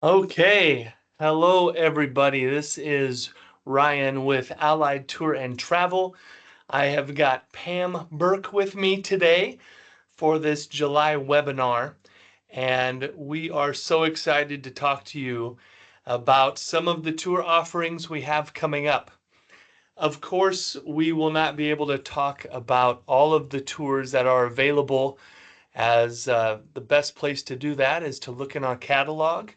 Okay, hello everybody. This is Ryan with Allied Tour and Travel. I have got Pam Burke with me today for this July webinar, and we are so excited to talk to you about some of the tour offerings we have coming up. Of course, we will not be able to talk about all of the tours that are available, as the best place to do that is to look in our catalog,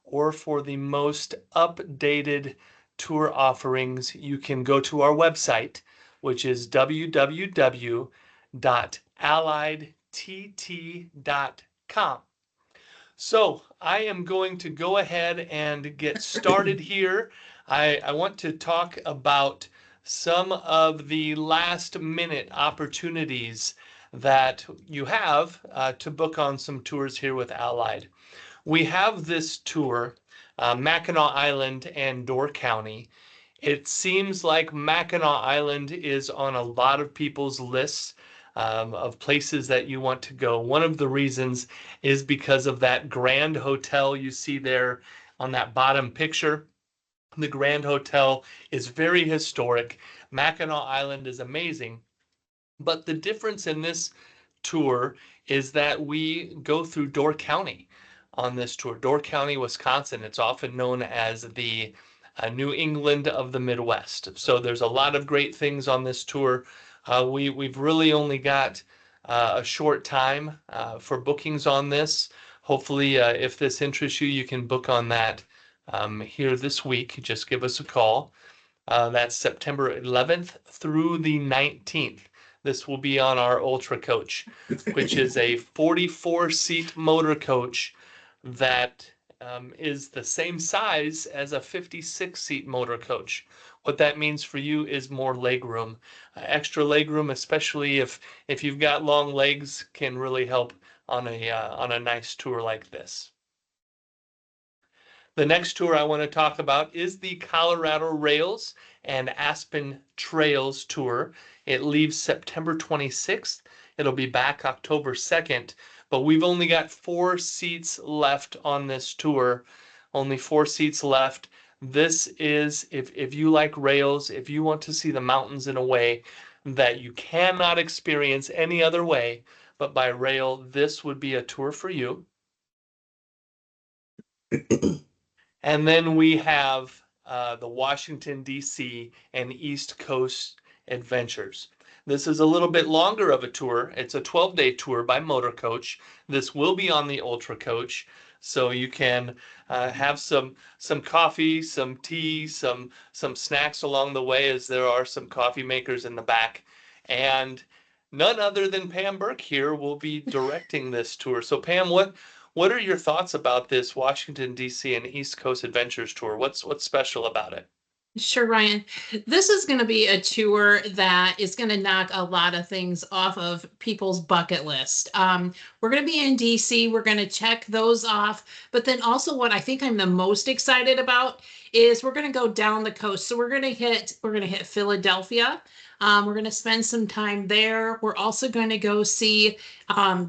or for the most updated tour offerings, you can go to our website, which is www.alliedtt.com. So I am going to go ahead and get started here. I want to talk about some of the last minute opportunities that you have to book on some tours here with Allied. We have this tour, Mackinac Island and Door County. It seems like Mackinac Island is on a lot of people's lists of places that you want to go. One of the reasons is because of that Grand Hotel you see there on that bottom picture. The Grand Hotel is very historic. Mackinac Island is amazing. But the difference in this tour is that we go through Door County on this tour. Door County, Wisconsin. It's often known as the New England of the Midwest. So there's a lot of great things on this tour. We've really only got a short time for bookings on this. Hopefully, if this interests you, you can book on that here this week. Just give us a call. That's September 11th through the 19th. This will be on our Ultra Coach, which is a 44-seat motor coach that is the same size as a 56-seat motor coach. What that means for you is more leg room. Extra leg room, especially if you've got long legs, can really help on a nice tour like this. The next tour I want to talk about is the Colorado Rails and Aspen Trails Tour. It leaves September 26th. It'll be back October 2nd, but we've only got 4 seats left on this tour. Only 4 seats left. This is, if you like rails, if you want to see the mountains in a way that you cannot experience any other way but by rail, this would be a tour for you. And then we have the Washington, D.C. and East Coast Adventures. This is a little bit longer of a tour. It's a 12-day tour by motor coach. This will be on the Ultra Coach, so you can have some coffee, some tea, some snacks along the way, as there are some coffee makers in the back. And none other than Pam Burke here will be directing this tour. So Pam, what are your thoughts about this Washington, D.C. and East Coast Adventures tour? What's special about it? Sure, Ryan. This is going to be a tour that is going to knock a lot of things off of people's bucket list. We're going to be in DC. We're going to check those off. But then also what I think I'm the most excited about is we're going to go down the coast. So we're going to hit Philadelphia. We're going to spend some time there. We're also going to go see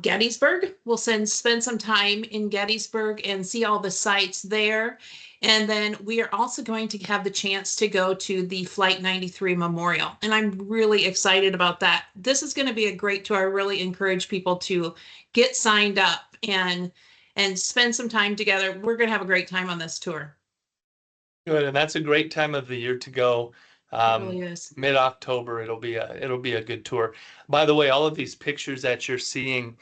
Gettysburg. We'll spend some time in Gettysburg and see all the sights there. And then we are also going to have the chance to go to the Flight 93 Memorial. And I'm really excited about that. This is going to be a great tour. I really encourage people to get signed up and spend some time together. We're going to have a great time on this tour. Good, and that's a great time of the year to go. It really is. Mid-October, it'll be a good tour. By the way, all of these pictures that you're seeing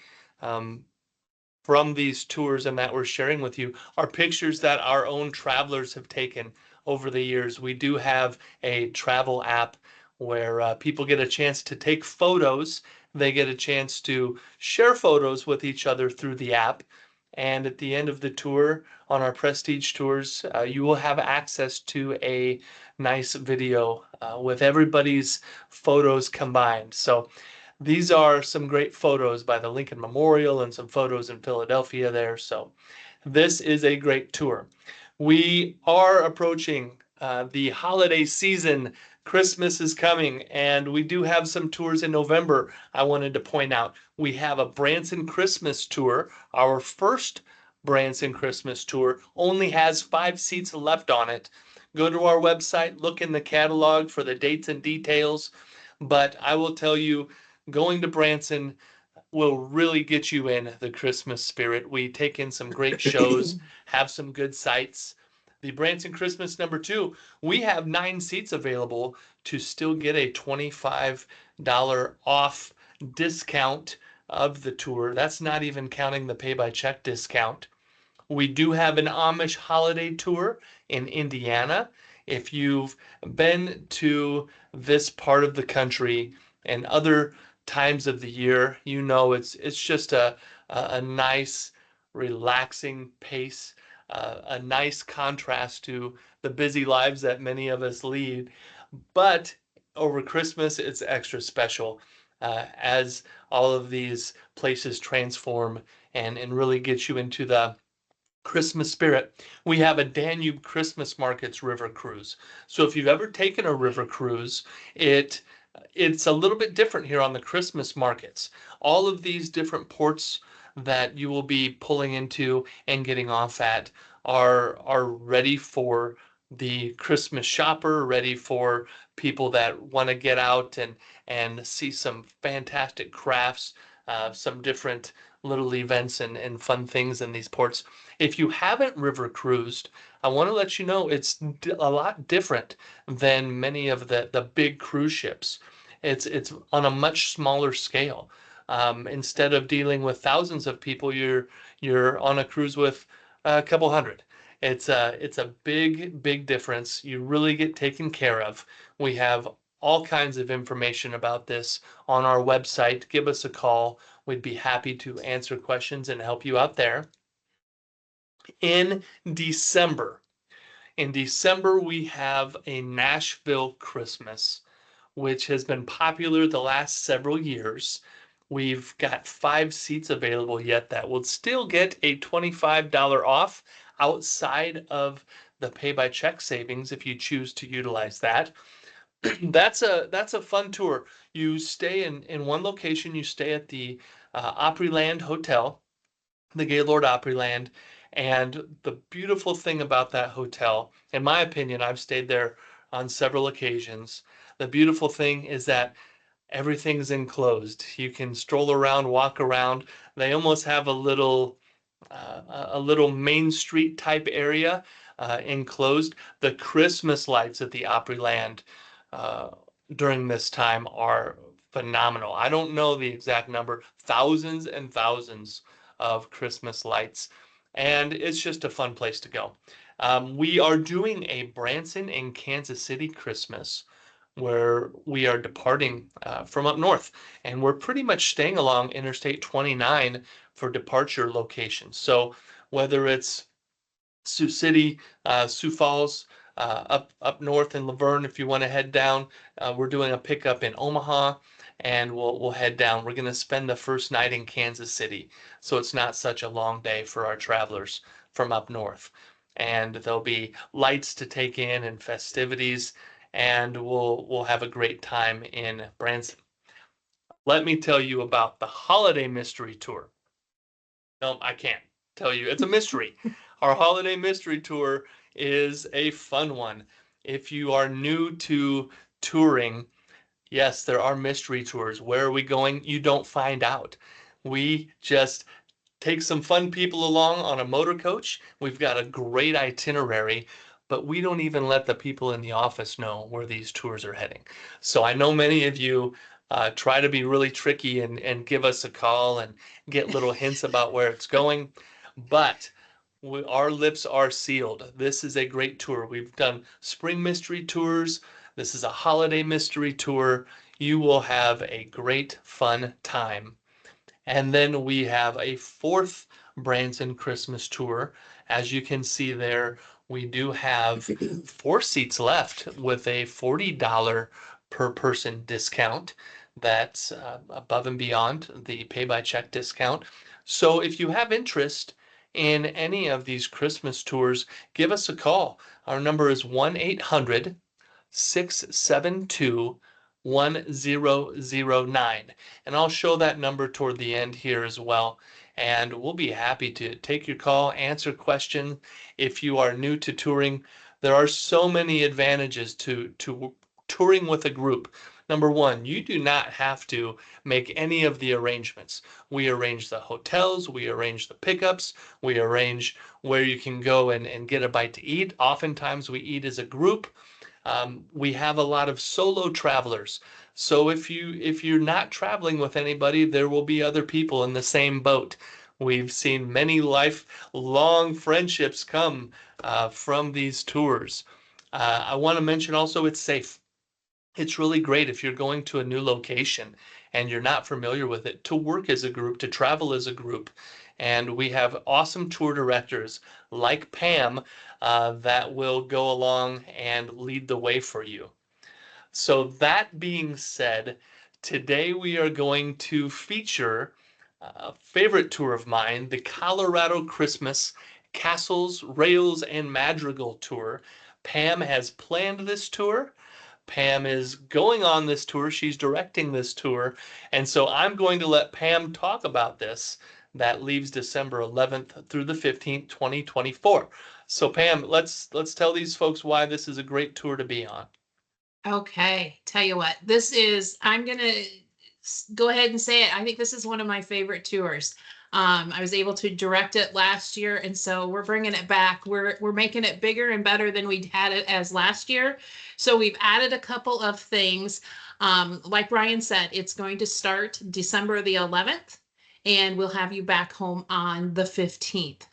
from these tours and that we're sharing with you are pictures that our own travelers have taken over the years. We do have a travel app where people get a chance to take photos. They get a chance to share photos with each other through the app. And at the end of the tour, on our Prestige tours, you will have access to a nice video with everybody's photos combined. So these are some great photos by the Lincoln Memorial and some photos in Philadelphia there. So this is a great tour. We are approaching the holiday season. Christmas is coming, and we do have some tours in November. I wanted to point out we have a Branson Christmas tour, our first Branson Christmas Tour. Only has 5 seats left on it. Go to our website, look in the catalog for the dates and details. But I will tell you, going to Branson will really get you in the Christmas spirit. We take in some great shows, have some good sights. The Branson Christmas #2, we have 9 seats available to still get a $25 off discount of the tour. That's not even counting the pay by check discount. We do have an Amish holiday tour in Indiana. If you've been to this part of the country and other times of the year, you know it's just a nice, relaxing pace, a nice contrast to the busy lives that many of us lead. But over Christmas, it's extra special as all of these places transform and really get you into the Christmas spirit. We have a Danube Christmas Markets river cruise. So if you've ever taken a river cruise, it it's a little bit different here on the Christmas markets. All of these different ports that you will be pulling into and getting off at are ready for the Christmas shopper, ready for people that want to get out and see some fantastic crafts, some different little events and fun things in these ports. If you haven't river cruised, I want to let you know it's a lot different than many of the big cruise ships. It's on a much smaller scale. Instead of dealing with thousands of people, you're on a cruise with a couple hundred. It's a big difference. You really get taken care of. We have all kinds of information about this on our website. Give us a call. We'd be happy to answer questions and help you out there. In December, in December, we have a Nashville Christmas, which has been popular the last several years. We've got 5 seats available yet that will still get a $25 off outside of the pay by check savings if you choose to utilize that. That's a fun tour. You stay in one location, you stay at the Opryland Hotel, the Gaylord Opryland. And the beautiful thing about that hotel, in my opinion, I've stayed there on several occasions. The beautiful thing is that everything's enclosed. You can stroll around, walk around. They almost have a little Main Street type area enclosed. The Christmas lights at the Opryland uh, during this time are phenomenal. I don't know the exact number, thousands and thousands of Christmas lights, and it's just a fun place to go. We are doing a Branson and Kansas City Christmas where we are departing from up north, and we're pretty much staying along Interstate 29 for departure locations. So whether it's Sioux City, Sioux Falls, up north in Laverne, if you want to head down, we're doing a pickup in Omaha, and we'll head down. We're going to spend the first night in Kansas City, so it's not such a long day for our travelers from up north. And there'll be lights to take in and festivities, and we'll have a great time in Branson. Let me tell you about the Holiday Mystery Tour. No, I can't tell you. It's a mystery. Our holiday mystery tour is a fun one. If you are new to touring, yes, there are mystery tours. Where are we going? You don't find out. We just take some fun people along on a motor coach. We've got a great itinerary, but we don't even let the people in the office know where these tours are heading. So I know many of you try to be really tricky and give us a call and get little hints about where it's going, but our lips are sealed. This is a great tour. We've done spring mystery tours. This is a holiday mystery tour. You will have a great, fun time. And then we have a fourth Branson Christmas tour. As you can see there, we do have 4 seats left with a $40 per person discount. That's above and beyond the pay by check discount. So if you have interest in any of these Christmas tours, give us a call. Our number is 1-800-672 1009. And I'll show that number toward the end here as well. And we'll be happy to take your call, answer questions. If you are new to touring, there are so many advantages to touring with a group. Number one, you do not have to make any of the arrangements. We arrange the hotels, we arrange the pickups, we arrange where you can go and get a bite to eat. Oftentimes we eat as a group. We have a lot of solo travelers. So if you're not traveling with anybody, there will be other people in the same boat. We've seen many lifelong friendships come from these tours. I want to mention also it's safe. It's really great if you're going to a new location and you're not familiar with it to work as a group, to travel as a group. And we have awesome tour directors like Pam that will go along and lead the way for you. So, that being said, today we are going to feature a favorite tour of mine, the Colorado Christmas Castles, Rails, and Madrigal Tour. Pam has planned this tour. Pam is going on this tour. She's directing this tour. And so I'm going to let Pam talk about this. That leaves December 11th through the 15th, 2024. So Pam, let's tell these folks why this is a great tour to be on. Okay, tell you what, this is, I'm gonna go ahead and say it. I think this is one of my favorite tours. I was able to direct it last year, and so we're bringing it back. We're making it bigger and better than we had it as last year. So we've added a couple of things. Like Ryan said, it's going to start December the 11th, and we'll have you back home on the 15th.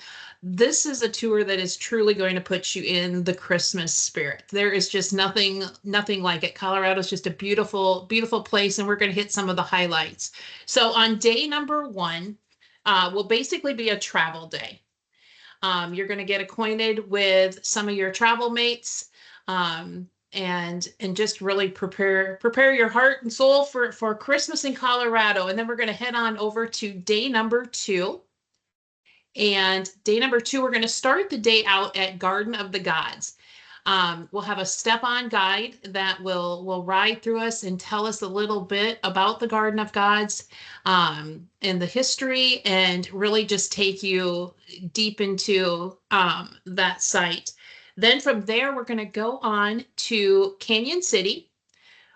This is a tour that is truly going to put you in the Christmas spirit. There is just nothing like it. Colorado is just a beautiful, beautiful place, and we're going to hit some of the highlights. So on day number one, will basically be a travel day. You're going to get acquainted with some of your travel mates, and just really prepare your heart and soul for Christmas in Colorado. And then we're going to head on over to day number two. And day number two, we're going to start the day out at Garden of the Gods. We'll have a step-on guide that will ride through us and tell us a little bit about the Garden of Gods, and the history, and really just take you deep into that site. Then from there, we're going to go on to Canyon City.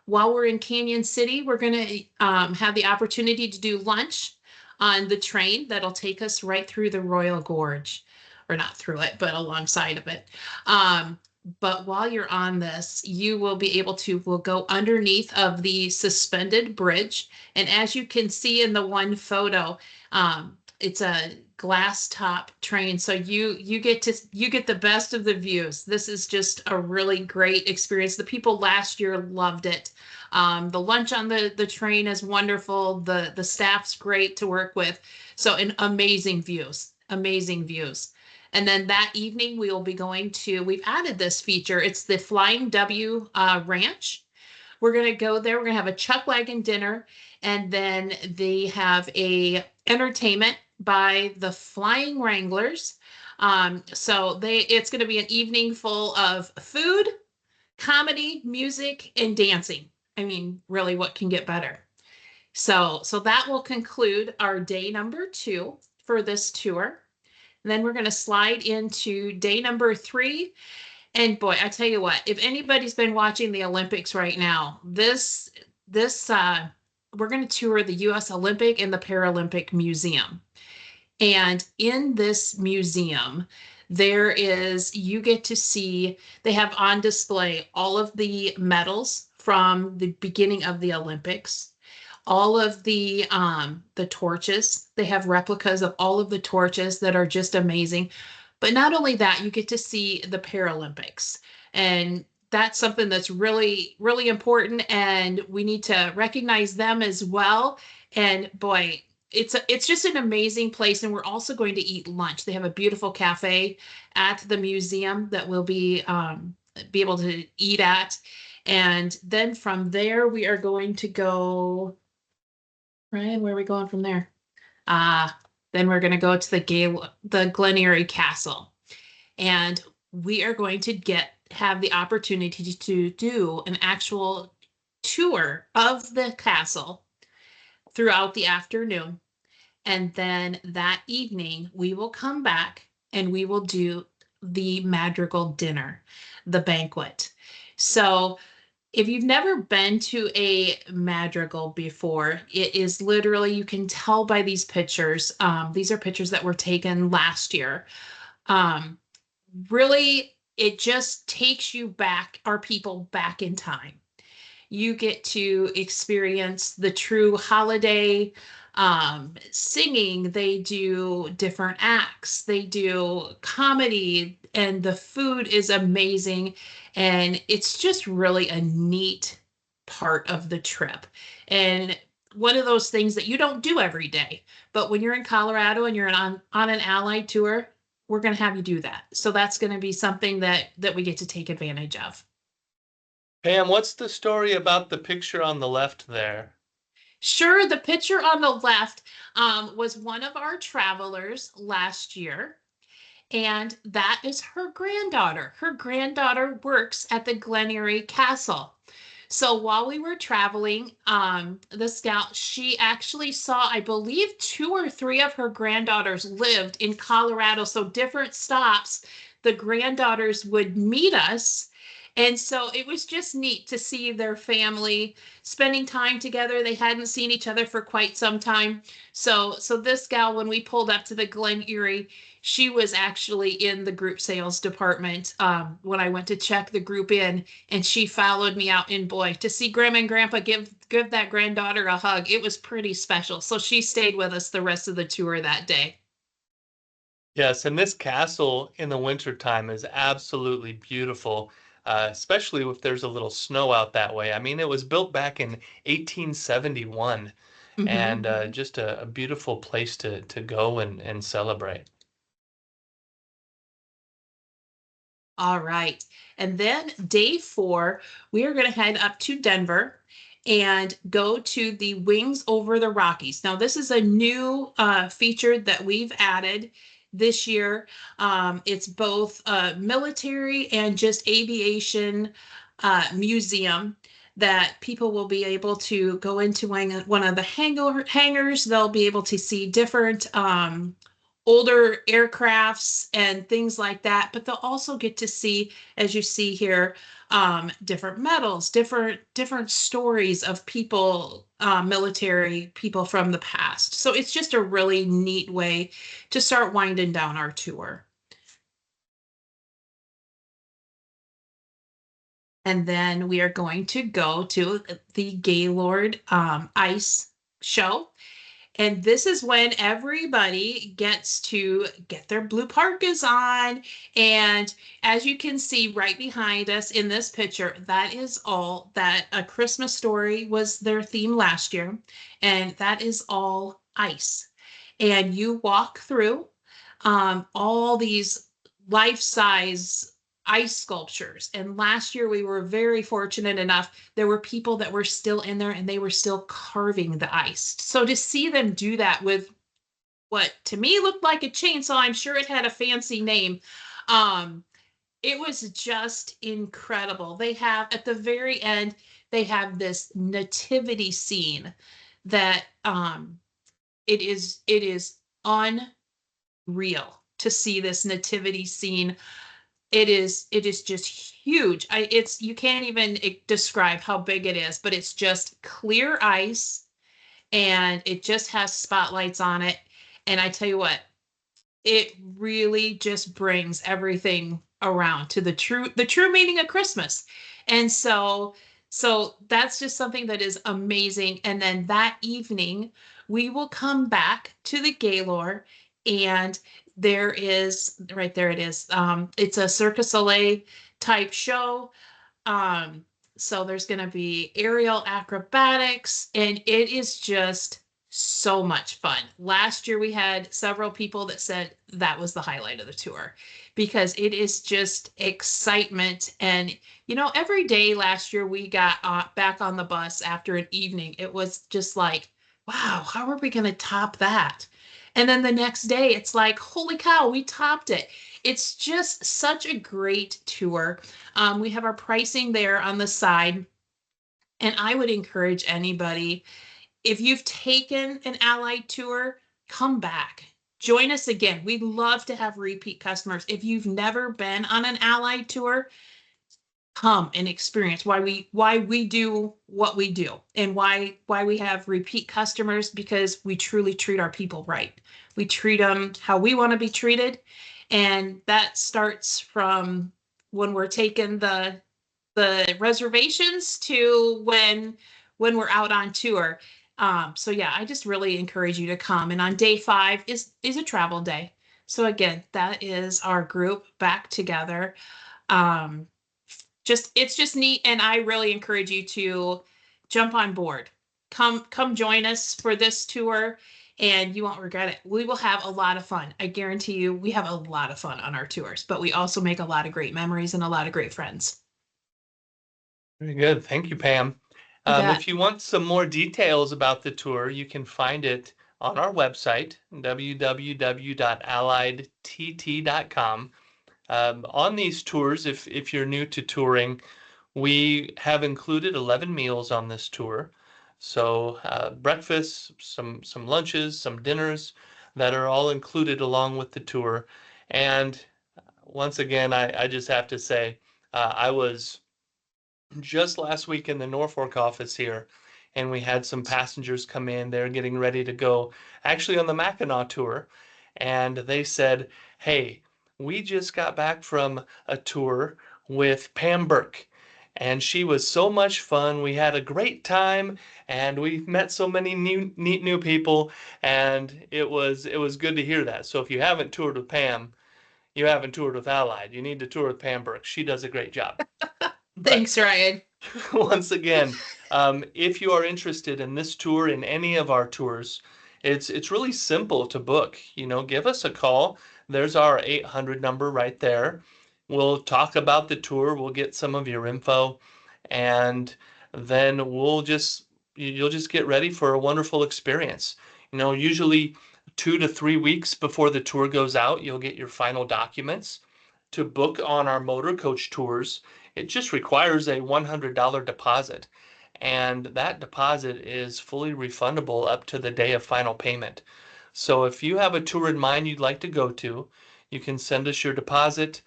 While we're in Canyon City, we're going to have the opportunity to do lunch on the train that'll take us right through the Royal Gorge, or not through it, but alongside of it. But while you're on this, you will be able to, we'll go underneath of the suspended bridge. And as you can see in the one photo, it's a glass top train. So you get the best of the views. This is just a really great experience. The people last year loved it. The lunch on the train is wonderful. The staff's great to work with. So amazing views, amazing views. And then that evening we will be going to, we've added this feature. It's the Flying W Ranch. We're going to go there. We're going to have a chuck wagon dinner, and then they have a entertainment by the Flying Wranglers. So it's going to be an evening full of food, comedy, music, and dancing. I mean, really, what can get better? So that will conclude our day number two for this tour. And then we're going to slide into day number three. And boy, I tell you what, if anybody's been watching the Olympics right now, we're going to tour the U.S. Olympic and the Paralympic Museum. And in this museum, you get to see, they have on display all of the medals from the beginning of the Olympics, all of the torches. They have replicas of all of the torches that are just amazing. But not only that, you get to see the Paralympics. And that's something that's really, really important. And we need to recognize them as well. And boy, it's just an amazing place. And we're also going to eat lunch. They have a beautiful cafe at the museum that we'll be able to eat at. And then from there, we are going to go, Ryan, where are we going from there? Then we're going to go to the Glen Erie Castle. And we are going to have the opportunity to do an actual tour of the castle throughout the afternoon. And then that evening, we will come back and we will do the Madrigal dinner, the banquet. So if you've never been to a Madrigal before, it is literally, you can tell by these pictures. These are pictures that were taken last year. Um, Really, it just takes you back, our people back in time. You get to experience the true holiday singing. They do different acts, they do comedy, and the food is amazing. And it's just really a neat part of the trip. And one of those things that you don't do every day. But when you're in Colorado and you're on an allied tour, we're going to have you do that. So that's going to be something that we get to take advantage of. Pam, what's the story about the picture on the left there? Sure, the picture on the left was one of our travelers last year, and that is her granddaughter. Her granddaughter works at the Glen Erie Castle. So while we were traveling, the scout, she actually saw, I believe, two or three of her granddaughters lived in Colorado. So different stops, the granddaughters would meet us. And so it was just neat to see their family spending time together. They hadn't seen each other for quite some time. So this gal, when we pulled up to the Glen Erie, she was actually in the group sales department when I went to check the group in, and she followed me out. And boy, to see Grandma and Grandpa give that granddaughter a hug, it was pretty special. So she stayed with us the rest of the tour that day. Yes, and this castle in the wintertime is absolutely beautiful, especially if there's a little snow out that way. I mean, it was built back in 1871 Mm-hmm. and just a beautiful place to go and celebrate. All right. And then day 4, we are going to head up to Denver and go to the Wings Over the Rockies. Now, this is a new feature that we've added this year. It's both a military and just aviation museum that people will be able to go into one of the hangars. They'll be able to see different older aircrafts and things like that, but they'll also get to see, as you see here, different medals, different stories of people, military people from the past. So it's just a really neat way to start winding down our tour. And then we are going to go to the Gaylord Ice Show. And this is when everybody gets to get their blue parkas on. And as you can see right behind us in this picture, that is all that A Christmas Story was their theme last year. And that is all ice. And you walk through all these life-size ice sculptures. And last year we were very fortunate enough, there were people that were still in there and they were still carving the ice. So to see them do that with what to me looked like a chainsaw, I'm sure it had a fancy name. Um, it was just incredible. They have at the very end, they have this nativity scene that it is unreal to see this nativity scene. It is just huge. It's you can't even describe how big it is, but it's just clear ice and it just has spotlights on it. And I tell you what, it really just brings everything around to the true meaning of Christmas. And so that's just something that is amazing. And then that evening we will come back to the Gaylord, and there is right there it is. It's a Circus Soleil type show. um, so there's going to be aerial acrobatics, and it is just so much fun. Last year we had several people that said that was the highlight of the tour because it is just excitement. And every day last year we got back on the bus after an evening, it was just like, wow, how are we going to top that? And then the next day it's like, holy cow, we topped it. It's just such a great tour. We have our pricing there on the side. And I would encourage anybody, if you've taken an Allied tour, come back. Join us again. We'd love to have repeat customers. If you've never been on an Allied tour, come and experience why we do what we do, and why we have repeat customers, because we truly treat our people right. We treat them how we want to be treated, and that starts from when we're taking the reservations to when we're out on tour. So yeah, I just really encourage you to come. And on day 5 is a travel day. So again, that is our group back together. Um, just it's just neat, and I really encourage you to jump on board. Come join us for this tour, and you won't regret it. We will have a lot of fun. I guarantee you, we have a lot of fun on our tours, but we also make a lot of great memories and a lot of great friends. Very good. Thank you, Pam. You bet. If you want some more details about the tour, you can find it on our website, www.alliedtt.com. On these tours, if you're new to touring, we have included 11 meals on this tour. So breakfast, some lunches, some dinners that are all included along with the tour. And once again, I just have to say, I was just last week in the Norfolk office here, and we had some passengers come in. They're getting ready to go actually on the Mackinac tour, and they said, "Hey, we just got back from a tour with Pam Burke, and she was so much fun. We had a great time, and we met so many neat new people, and it was good to hear that. So if you haven't toured with Pam, you haven't toured with Allied. You need to tour with Pam Burke. She does a great job." But Thanks, Ryan. once again, if you are interested in this tour, in any of our tours, it's really simple to book. Give us a call. There's our 800 number right there. We'll talk about the tour. We'll get some of your info, and then you'll just get ready for a wonderful experience. Usually 2 to 3 weeks before the tour goes out, you'll get your final documents to book on our motor coach tours. It just requires a $100 deposit, and that deposit is fully refundable up to the day of final payment. So if you have a tour in mind you'd like to go to, you can send us your deposit.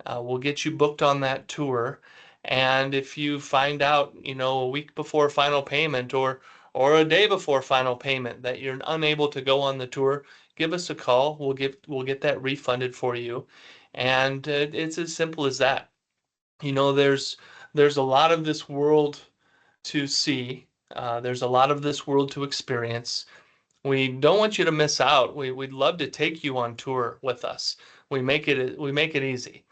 We'll get you booked on that tour. And if you find out, a week before final payment or a day before final payment that you're unable to go on the tour, give us a call. We'll get that refunded for you. And it's as simple as that. There's a lot of this world to see. There's a lot of this world to experience. We don't want you to miss out. We'd love to take you on tour with us. We make it easy.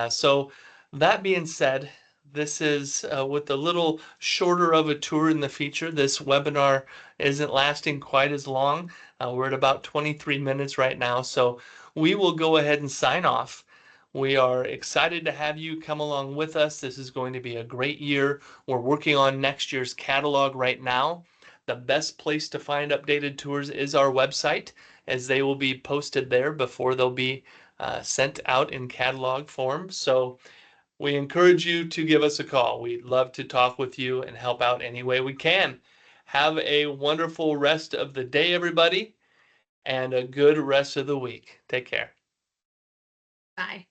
So that being said, this is with a little shorter of a tour in the feature. This webinar isn't lasting quite as long. We're at about 23 minutes right now, so we will go ahead and sign off. We are excited to have you come along with us. This is going to be a great year. We're working on next year's catalog right now. The best place to find updated tours is our website, as they will be posted there before they'll be sent out in catalog form. So we encourage you to give us a call. We'd love to talk with you and help out any way we can. Have a wonderful rest of the day, everybody, and a good rest of the week. Take care. Bye.